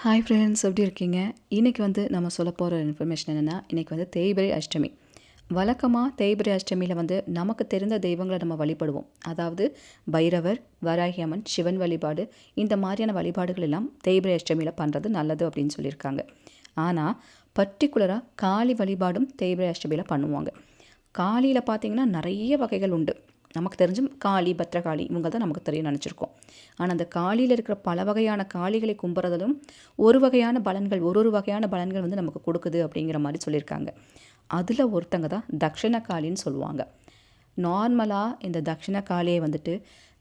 Hi friends, எப்படி இருக்கீங்க? இன்றைக்கி நம்ம சொல்ல போகிற இன்ஃபர்மேஷன் என்னென்னா, இன்றைக்கி தேய்பிறை அஷ்டமி. வழக்கமாக தேய்பிறை அஷ்டமியில் நமக்கு தெரிந்த தெய்வங்களை நம்ம வழிபடுவோம். அதாவது பைரவர், வராகி அம்மன், சிவன் வழிபாடு, இந்த மாதிரியான வழிபாடுகள் எல்லாம் தேய்பிறை அஷ்டமியில் பண்ணுறது நல்லது அப்படின்னு சொல்லியிருக்காங்க. ஆனால் பர்டிகுலராக காளி வழிபாடும் தேய்பிறை அஷ்டமியில் பண்ணுவாங்க. காளியில் பார்த்திங்கன்னா நிறைய வகைகள் உண்டு. நமக்கு தெரிஞ்சும் காளி, பத்ரகாளி இவங்க தான் நமக்கு தெரியும் நினச்சிருக்கோம். ஆனால் அந்த காளியில் இருக்கிற பல வகையான காளிகளை கும்புறதிலும் ஒரு வகையான பலன்கள், ஒரு வகையான பலன்கள் நமக்கு கொடுக்குது அப்படிங்கிற மாதிரி சொல்லியிருக்காங்க. அதில் ஒருத்தங்க தான் தக்ஷண காளின்னு சொல்லுவாங்க. நார்மலாக இந்த தக்ஷண காளியை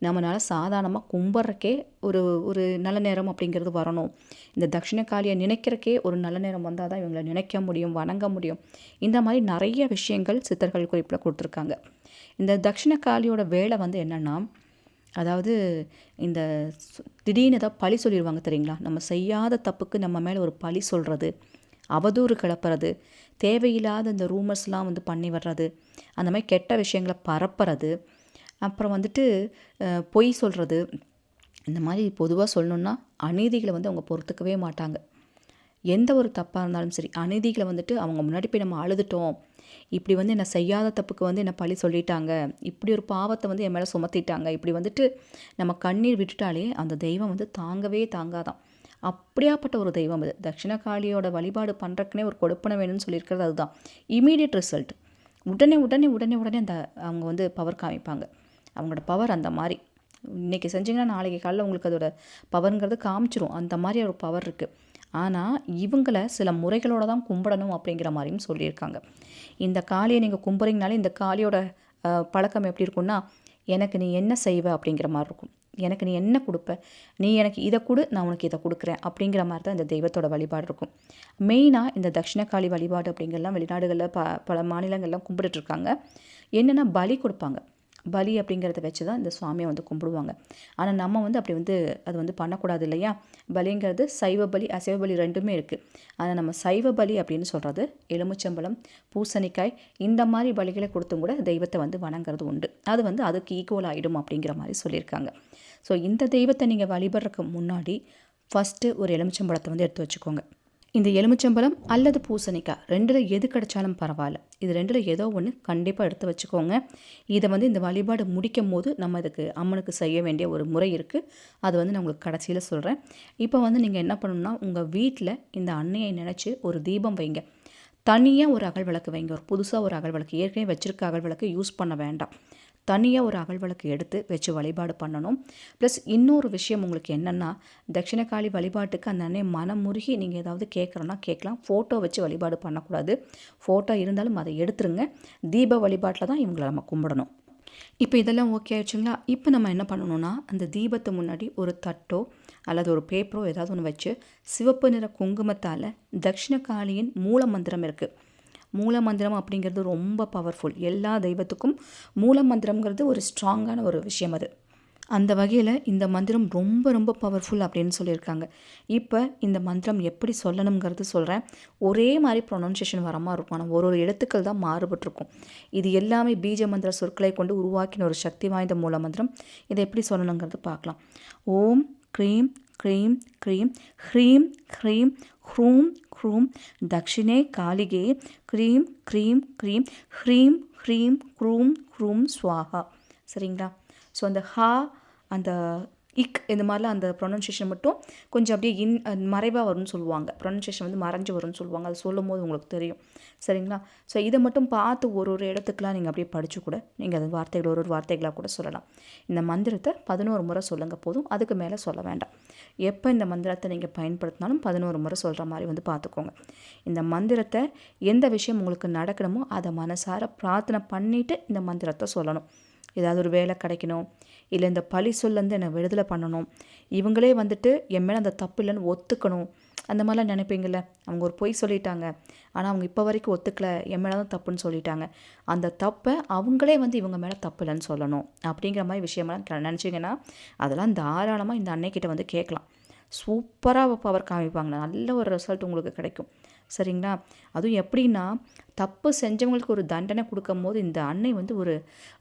நம்மளால் சாதாரணமாக கும்பிட்றக்கே ஒரு ஒரு நல்ல நேரம் அப்படிங்கிறது வரணும். இந்த தக்ஷண காளியை நினைக்கிறக்கே ஒரு நல்ல நேரம் வந்தால் தான் இவங்களை நினைக்க முடியும், வணங்க முடியும். இந்த மாதிரி நிறைய விஷயங்கள் சித்தர்கள் குறிப்பில் கொடுத்துருக்காங்க. இந்த தக்ஷண காளியோட வேலை என்னென்னா, அதாவது இந்த திடீர்னு ஏதாவது பழி சொல்லிடுவாங்க தெரியுங்களா? நம்ம செய்யாத தப்புக்கு நம்ம மேலே ஒரு பழி சொல்கிறது, அவதூறு கிளப்புறது, தேவையில்லாத இந்த ரூமர்ஸ்லாம் பண்ணி வர்றது, அந்த மாதிரி கெட்ட விஷயங்களை பரப்புறது, அப்புறம் பொய் சொல்கிறது, இந்த மாதிரி பொதுவாக சொல்லணுன்னா அநீதிகளை அவங்க பொறுத்துக்கவே மாட்டாங்க. எந்த ஒரு தப்பாக இருந்தாலும் சரி, அநீதிகளை அவங்க முன்னாடி போய் நம்ம அழுதுட்டோம், இப்படி என்னை செய்யாத தப்புக்கு என்னை பழி சொல்லிட்டாங்க, இப்படி ஒரு பாவத்தை என் மேலே சுமத்திட்டாங்க, இப்படி நம்ம கண்ணீர் விட்டுட்டாலே அந்த தெய்வம் தாங்கவே தாங்காதான். அப்படியாப்பட்ட ஒரு தெய்வம் அது. தட்சிண காளியோட வழிபாடு பண்ணுறக்குனே ஒரு கொடுப்பனை வேணும்னு சொல்லியிருக்கிறது அதுதான். Immediate result. உடனே உடனே உடனே உடனே அந்த அவங்க பவர் காமிப்பாங்க. அவங்களோட பவர் அந்த மாதிரி. இன்றைக்கி செஞ்சிங்கன்னா நாளைக்கு காலையில் உங்களுக்கு அதோட பவருங்கிறது காமிச்சிரும். அந்த மாதிரி ஒரு பவர் இருக்குது. ஆனால் இவங்களை சில முறைகளோடு தான் கும்பிடணும் அப்படிங்கிற மாதிரியும் சொல்லியிருக்காங்க. இந்த காளியை நீங்கள் கும்புறீங்கனாலே இந்த காளியோட பழக்கம் எப்படி இருக்குன்னா, எனக்கு நீ என்ன செய்வ அப்படிங்கிற மாதிரி இருக்கும். எனக்கு நீ என்ன கொடுப்ப, நீ எனக்கு இதை கொடு, நான் உனக்கு இதை கொடுக்குறேன் அப்படிங்கிற மாதிரி தான் இந்த தெய்வத்தோட வழிபாடு இருக்கும். மெயினாக இந்த தட்சிணகாளி வழிபாடு அப்படிங்கிறலாம் வெளிநாடுகளில் பல மாநிலங்கள்லாம் கும்பிட்டுட்ருக்காங்க. என்னென்னா பலி கொடுப்பாங்க. பலி அப்படிங்கிறத வச்சு தான் இந்த சுவாமியை கும்பிடுவாங்க. ஆனால் நம்ம அப்படி அது பண்ணக்கூடாது இல்லையா? பலிங்கிறது சைவ பலி, அசைவ பலி ரெண்டுமே இருக்குது. ஆனால் நம்ம சைவ பலி அப்படின்னு சொல்கிறது எலுமிச்சம்பழம், பூசணிக்காய், இந்த மாதிரி பலிகளை கொடுத்தும் கூட தெய்வத்தை வணங்குறது உண்டு. அது அதுக்கு ஈக்குவல் ஆகிடும் அப்படிங்கிற மாதிரி சொல்லியிருக்காங்க. ஸோ இந்த தெய்வத்தை நீங்கள் வழிபடுறதுக்கு முன்னாடி ஃபஸ்ட்டு ஒரு எலுமிச்சம்பழத்தை எடுத்து வச்சுக்கோங்க. இந்த எலுமிச்சம்பழம் அல்லது பூசணிக்காய் ரெண்டில் எது கிடைச்சாலும் பரவாயில்ல. இது ரெண்டில் ஏதோ ஒன்று கண்டிப்பாக எடுத்து வச்சுக்கோங்க. இதை இந்த வழிபாடு முடிக்கும் போது நம்ம இதுக்கு அம்மனுக்கு செய்ய வேண்டிய ஒரு முறை இருக்குது. அது நான் உங்களுக்கு கடைசியில் சொல்கிறேன். இப்போ நீங்கள் என்ன பண்ணணும்னா, உங்கள் வீட்டில் இந்த அன்னையை நினச்சி ஒரு தீபம் வைங்க. தனியாக ஒரு அகல் விளக்கு வைங்க. ஒரு புதுசாக ஒரு அகல் விளக்கு, ஏற்கனவே வச்சுருக்க அகல் விளக்கு யூஸ் பண்ண வேண்டாம். தனியாக ஒரு அகல் விளக்கு எடுத்து வச்சு வழிபாடு பண்ணணும். ப்ளஸ் இன்னொரு விஷயம் உங்களுக்கு என்னென்னா, தட்சிணகாளி வழிபாட்டுக்கு அந்த அன்னை மனமுருகி நீங்கள் ஏதாவது கேட்குறோன்னா கேட்கலாம். ஃபோட்டோ வச்சு வழிபாடு பண்ணக்கூடாது. ஃபோட்டோ இருந்தாலும் அதை எடுத்துருங்க. தீப வழிபாட்டில் தான் இவங்களை நம்ம கும்பிடணும். இப்போ இதெல்லாம் ஓகே ஆயிடுச்சுங்களா? இப்போ நம்ம என்ன பண்ணணும்னா, அந்த தீபத்தை முன்னாடி ஒரு தட்டோ அல்லது ஒரு பேப்பரோ ஏதாவது ஒன்று வச்சு சிவப்பு நிற குங்குமத்தால் தட்சிணகாளியின் மூல மந்திரம் இருக்குது. மூல மந்திரம் அப்படிங்கிறது ரொம்ப பவர்ஃபுல். எல்லா தெய்வத்துக்கும் மூல மந்திரம்ங்கிறது ஒரு ஸ்ட்ராங்கான ஒரு விஷயம். அது அந்த வகையில் இந்த மந்திரம் ரொம்ப ரொம்ப பவர்ஃபுல் அப்படின்னு சொல்லியிருக்காங்க. இப்போ இந்த மந்திரம் எப்படி சொல்லணுங்கிறது சொல்கிறேன். ஒரே மாதிரி ப்ரொனன்சியேஷன் வர மாதிரி இருக்கும். ஆனால் ஒரு எழுத்துக்கள் தான் மாறுபட்டிருக்கும். இது எல்லாமே பீஜ மந்திர சொற்களை கொண்டு உருவாக்கின ஒரு சக்தி வாய்ந்த மூல மந்திரம். இதை எப்படி சொல்லணுங்கிறது பார்க்கலாம். ஓம் க்ரீம் க்ரீம் க்ரீம் ஹ்ரீம் ஹ்ரீம் ஹ்ரூம் ஹ்ரூம் தக்ஷிணே காளிகே க்ரீம் க்ரீம் க்ரீம் ஹ்ரீம் ஹ்ரீம் க்ரூம் ஹ்ரூம் ஸ்வாஹா. சரிங்களா? ஸோ அந்த ஹா, அந்த இக், இந்த மாதிரிலாம் அந்த ப்ரொனன்சியேஷன் மட்டும் கொஞ்சம் அப்படியே மறைவாக வரும்னு சொல்லுவாங்க. ப்ரொனன்சியேஷன் மறைஞ்சு வரும்னு சொல்லுவாங்க. அது சொல்லும் போது உங்களுக்கு தெரியும். சரிங்களா? ஸோ இதை மட்டும் பார்த்து ஒரு இடத்துக்குலாம் நீங்கள் அப்படியே படித்து கூட நீங்கள் அது வார்த்தைகள் ஒரு வார்த்தைகளாக கூட சொல்லலாம். இந்த மந்திரத்தை 11 முறை சொல்லுங்க போதும். அதுக்கு மேலே சொல்ல வேண்டாம். எப்போ இந்த மந்திரத்தை நீங்கள் பயன்படுத்தினாலும் 11 முறை சொல்கிற மாதிரி பார்த்துக்கோங்க. இந்த மந்திரத்தை எந்த விஷயம் உங்களுக்கு நடக்கணுமோ அதை மனசார பிரார்த்தனை பண்ணிவிட்டு இந்த மந்திரத்தை சொல்லணும். ஏதாவது ஒரு வேலை கிடைக்கணும், இல்லை இந்த பழி சொல்லேருந்து என்னை விடுதலை பண்ணணும், இவங்களே என் மேலே அந்த தப்பு இல்லைன்னு ஒத்துக்கணும், அந்த மாதிரிலாம் நினைப்பீங்கள. அவங்க ஒரு பொய் சொல்லிட்டாங்க, ஆனால் அவங்க இப்போ வரைக்கும் ஒத்துக்கலை, என் மேலே தான் தப்புன்னு சொல்லிட்டாங்க. அந்த தப்பை அவங்களே இவங்க மேலே தப்பு இல்லைன்னு சொல்லணும் அப்படிங்கிற மாதிரி விஷயமெல்லாம் நினச்சிங்கன்னா அதெல்லாம் தாராளமாக இந்த அன்னைக்கிட்ட கேட்கலாம். சூப்பராக பவர் காமிப்பாங்க. நல்ல ஒரு ரிசல்ட் உங்களுக்கு கிடைக்கும். சரிங்களா? அதுவும் எப்படின்னா, தப்பு செஞ்சவங்களுக்கு ஒரு தண்டனை கொடுக்கும் போது இந்த அன்னை ஒரு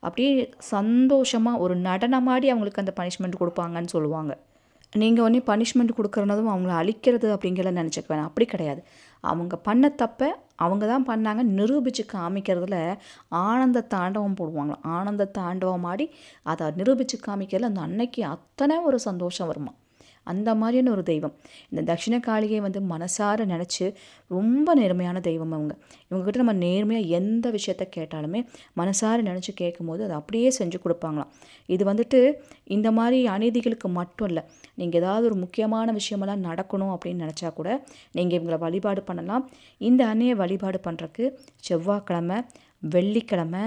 அப்படியே சந்தோஷமாக ஒரு நடனமாடி அவங்களுக்கு அந்த பனிஷ்மெண்ட் கொடுப்பாங்கன்னு சொல்லுவாங்க. நீங்கள் ஒன்றே பனிஷ்மெண்ட் கொடுக்குறனதும் அவங்கள அழிக்கிறது அப்படிங்கிறத நினச்சிக்க வேணாம். அப்படி கிடையாது. அவங்க பண்ண தப்பை அவங்க தான் பண்ணாங்க நிரூபித்து காமிக்கிறதுல ஆனந்த தாண்டவம் போடுவாங்களாம். ஆனந்த தாண்டவம் ஆடி அதை நிரூபித்து காமிக்கிறதுல அந்த அன்னைக்கு அத்தனை ஒரு சந்தோஷம் வருமா. அந்த மாதிரியான ஒரு தெய்வம். இந்த தட்சிண காளியை வந்து மனசார நினச்சி ரொம்ப நேர்மையான தெய்வம் அவங்க. இவங்ககிட்ட நம்ம நேர்மையாக எந்த விஷயத்த கேட்டாலுமே மனசார நினச்சி கேட்கும்போது அதை அப்படியே செஞ்சு கொடுப்பாங்களாம். இது வந்துட்டு இந்த மாதிரி அநீதிகளுக்கு மட்டும் இல்லை, நீங்கள் ஏதாவது ஒரு முக்கியமான விஷயமெல்லாம் நடக்கணும் அப்படின்னு நினச்சா கூட நீங்கள் இவங்களை வழிபாடு பண்ணலாம். இந்த அன்னையை வழிபாடு பண்ணுறக்கு செவ்வாய்க்கிழமை, வெள்ளிக்கிழமை,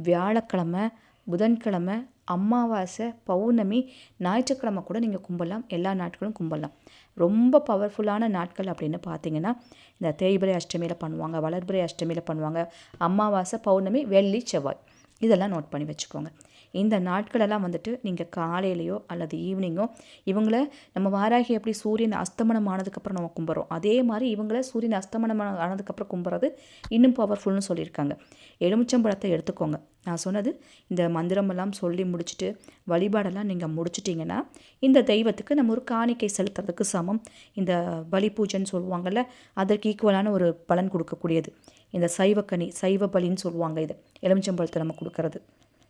வியாழக்கிழமை, புதன்கிழமை, அமாவாசை, பௌர்ணமி, ஞாயிற்றுக்கிழமை கூட நீங்கள் கும்பிடலாம். எல்லா நாட்களும் கும்பிடலாம். ரொம்ப பவர்ஃபுல்லான நாட்கள் அப்படின்னு பார்த்தீங்கன்னா இந்த தேய்பிறை அஷ்டமியில் பண்ணுவாங்க, வளர்பிறை அஷ்டமியில் பண்ணுவாங்க, அமாவாசை, பௌர்ணமி, வெள்ளி, செவ்வாய், இதெல்லாம் நோட் பண்ணி வச்சுக்கோங்க. இந்த நாட்களெல்லாம் வந்துட்டு நீங்கள் காலையிலையோ அல்லது ஈவினிங்கோ இவங்கள நம்ம வாராகி எப்படி சூரியன் அஸ்தமனம் ஆனதுக்கப்புறம் நம்ம கும்பிட்றோம், அதே மாதிரி இவங்கள சூரியன் அஸ்தமனம் ஆனதுக்கப்புறம் கும்பிட்றது இன்னும் பவர்ஃபுல்னு சொல்லியிருக்காங்க. எலுமிச்சம்பழத்தை எடுத்துக்கோங்க. நான் சொன்னது இந்த மந்திரமெல்லாம் சொல்லி முடிச்சுட்டு வழிபாடெல்லாம் நீங்கள் முடிச்சிட்டிங்கன்னா இந்த தெய்வத்துக்கு நம்ம ஒரு காணிக்கை செலுத்துறதுக்கு சமம். இந்த பலி பூஜைன்னு சொல்லுவாங்கள்ல, அதற்கு ஈக்குவலான ஒரு பலன் கொடுக்கக்கூடியது இந்த சைவக்கனி, சைவ பலின்னு சொல்லுவாங்க. இது எலுமிச்சம்பழத்தை நம்ம கொடுக்கறது.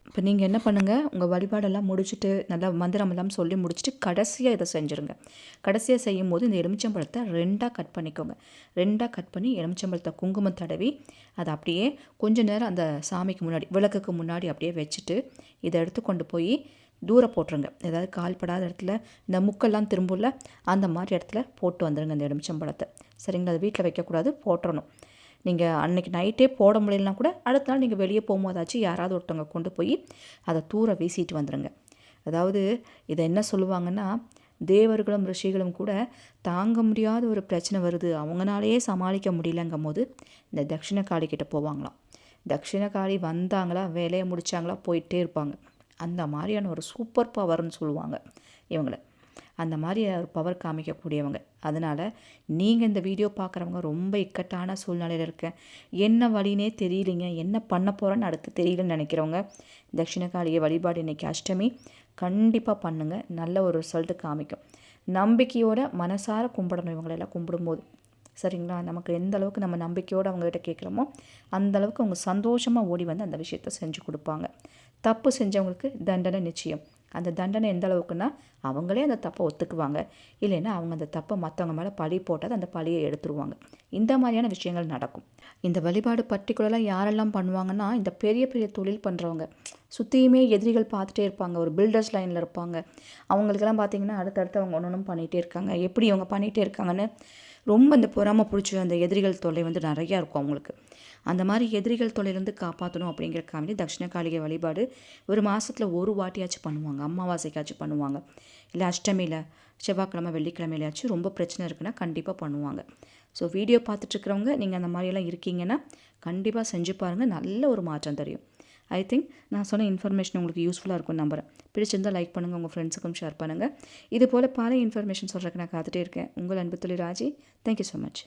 இப்போ நீங்கள் என்ன பண்ணுங்கள், உங்கள் வழிபாடெல்லாம் முடிச்சுட்டு நல்லா மந்திரமெல்லாம் சொல்லி முடிச்சுட்டு கடைசியாக இதை செஞ்சுருங்க. கடைசியாக செய்யும் போது இந்த எலுமிச்சம்பழத்தை 2ஆக கட் பண்ணிக்கோங்க. 2ஆக கட் பண்ணி எலுமிச்சம்பழத்தை குங்குமம் தடவி அதை அப்படியே கொஞ்ச நேரம் அந்த சாமிக்கு முன்னாடி, விளக்குக்கு முன்னாடி அப்படியே வச்சுட்டு இதை எடுத்து கொண்டு போய் தூர போட்டுருங்க. ஏதாவது கால்படாத இடத்துல, இந்த முக்கெல்லாம் திரும்பும்ல அந்த மாதிரி இடத்துல போட்டு வந்துடுங்க இந்த எலுமிச்சம்பழத்தை. சரிங்களா? அதை வீட்டில் வைக்கக்கூடாது, போட்டுறணும். நீங்கள் அன்றைக்கி நைட்டே போட முடியலனா கூட அடுத்த நாள் நீங்கள் வெளியே போகும்போதாச்சும் யாராவது ஒருத்தவங்க கொண்டு போய் அதை தூர வீசிட்டு வந்துடுங்க. அதாவது இதை என்ன சொல்லுவாங்கன்னா, தேவர்களும் ரிஷிகளும் கூட தாங்க முடியாத ஒரு பிரச்சனை வருது, அவங்களாலேயே சமாளிக்க முடியலங்கும் போது இந்த தட்சிணகாளி கிட்ட போவாங்களாம். தட்சிணகாளி வந்தாங்களா, வேலையை முடித்தாங்களா, போயிட்டே இருப்பாங்க. அந்த மாதிரியான ஒரு சூப்பர் பவர்னு சொல்லுவாங்க இவங்களை. அந்த மாதிரி ஒரு பவர் காமிக்கக்கூடியவங்க. அதனால் நீங்கள் இந்த வீடியோ பார்க்குறவங்க ரொம்ப இக்கட்டான சூழ்நிலையில் இருக்கேன், என்ன வழினே தெரியலைங்க, என்ன பண்ண போகிறேன்னு அடுத்து தெரியலன்னு நினைக்கிறவங்க தட்சிணகாளியை வழிபாடு இன்றைக்கி அஷ்டமி கண்டிப்பாக பண்ணுங்கள். நல்ல ஒரு ரிசல்ட்டு காமிக்கும். நம்பிக்கையோட மனசார கும்பிடணும் இவங்களெல்லாம் கும்பிடும்போது. சரிங்களா? நமக்கு எந்த அளவுக்கு நம்ம நம்பிக்கையோடு அவங்ககிட்ட கேட்குறோமோ அந்தளவுக்கு அவங்க சந்தோஷமாக ஓடி வந்து அந்த விஷயத்த செஞ்சு கொடுப்பாங்க. தப்பு செஞ்சவங்களுக்கு தண்டனை நிச்சயம். அந்த தண்டனை எந்த அளவுக்குன்னா அவங்களே அந்த தப்பை ஒத்துக்குவாங்க, இல்லைன்னா அவங்க அந்த தப்பை மற்றவங்க மேலே பழி போட்டால் அந்த பழியை எடுத்துருவாங்க. இந்த மாதிரியான விஷயங்கள் நடக்கும். இந்த வழிபாடு பர்டிகுலராக யாரெல்லாம் பண்ணுவாங்கன்னா, இந்த பெரிய பெரிய தொழில் பண்ணுறவங்க, சுற்றியுமே எதிரிகள் பார்த்துட்டே இருப்பாங்க, ஒரு பில்டர்ஸ் லைனில் இருப்பாங்க. அவங்களுக்கெல்லாம் பார்த்திங்கன்னா அடுத்தடுத்து அவங்க ஒன்று பண்ணிகிட்டே இருக்காங்க. எப்படி அவங்க பண்ணிகிட்டே இருக்காங்கன்னு ரொம்ப இந்த பொறாமை பிடிச்ச அந்த எதிரிகள் தொல்லை வந்து நிறையா இருக்கும் அவங்களுக்கு. அந்த மாதிரி எதிரிகள் தொல்லையிலேருந்து காப்பாற்றணும் அப்படிங்கிறக்காண்டி தட்சிணகாளிகை வழிபாடு ஒரு மாதத்தில் ஒரு வாட்டியாச்சும் பண்ணுவாங்க. அமாவாசைக்காச்சும் பண்ணுவாங்க, இல்லை அஷ்டமியில், செவ்வாய்க்கிழமை, வெள்ளிக்கிழமையிலாச்சும் ரொம்ப பிரச்சனை இருக்குன்னா கண்டிப்பாக பண்ணுவாங்க. ஸோ வீடியோ பார்த்துட்ருக்கிறவங்க நீங்கள் அந்த மாதிரியெல்லாம் இருக்கீங்கன்னா கண்டிப்பாக செஞ்சு பாருங்கள், நல்ல ஒரு மாற்றம் தெரியும். ஐ திங்க் நான் சொன்ன இன்ஃபர்மேஷன் உங்களுக்கு யூஸ்ஃபுல்லாக இருக்கும்னு நம்புகிறேன். பிடிச்சிருந்தால் லைக் பண்ணுங்கள், உங்கள் ஃப்ரெண்ட்ஸுக்கும் ஷேர் பண்ணுங்கள். இது போல் பல இன்ஃபர்மேஷன் சொல்கிறதுக்கு நான் காத்துட்டே இருக்கேன். உங்கள் அன்பு தொழில் ராஜி. Thank you so much.